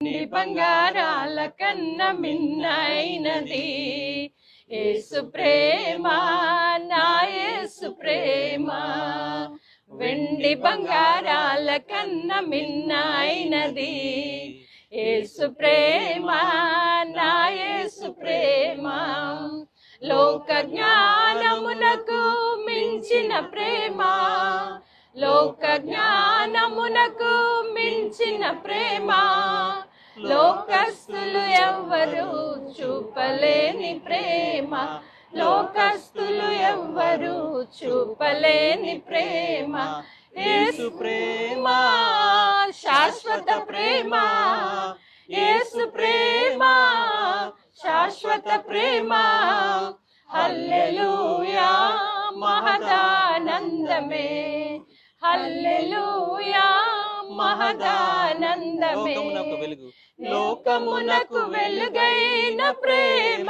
నీ బంగారాల కన్న మిన్నైనది యేసు ప్రేమ, నా యేసు ప్రేమ. వెండి బంగారాల కన్న మిన్నైనది యేసు ప్రేమ, నా యేసు ప్రేమ. లోక జ్ఞానమునకు మించిన ప్రేమ, లోక జ్ఞానమునకు మించిన ప్రేమ, లోకస్తులు ఎవ్వరు చూపలేని ప్రేమ, లోకస్తులు ఎవ్వరు చూపలేని ప్రేమ. యేసు ప్రేమ శాశ్వత ప్రేమ, యేసు ప్రేమ శాశ్వత ప్రేమ. హల్లెలూయా మహదానందమే, హల్లెలూయా మహదానందమే. లోకమునకు వెలుగైన ప్రేమ,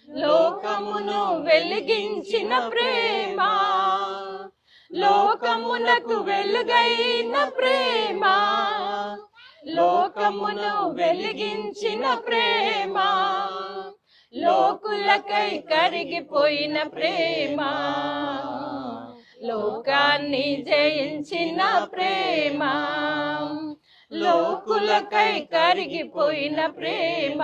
లోకమును వెలిగించిన ప్రేమ, లోకమునకు వెలుగైన ప్రేమ, లోకమును వెలిగించిన ప్రేమ. లోకులకై కరిగిపోయిన ప్రేమ, లోకాన్ని జయించిన ప్రేమ, లోకులకై కరిగిపోయిన ప్రేమ,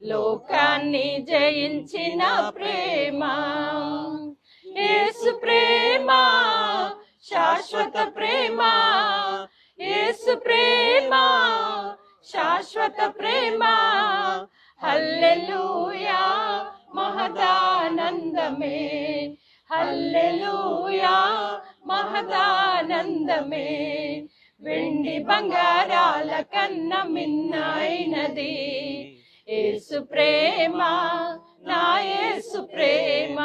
లోకాన్ని జయించిన ప్రేమ. యేసు ప్రేమ శాశ్వత ప్రేమ, యేసు ప్రేమ శాశ్వత ప్రేమ. హల్లెలూయా మహదానందమే, హల్లెలూయా మహదానందమే. వెండి బంగారాల కన్న మిన్నైనది యేసు ప్రేమ, నా యేసు ప్రేమ.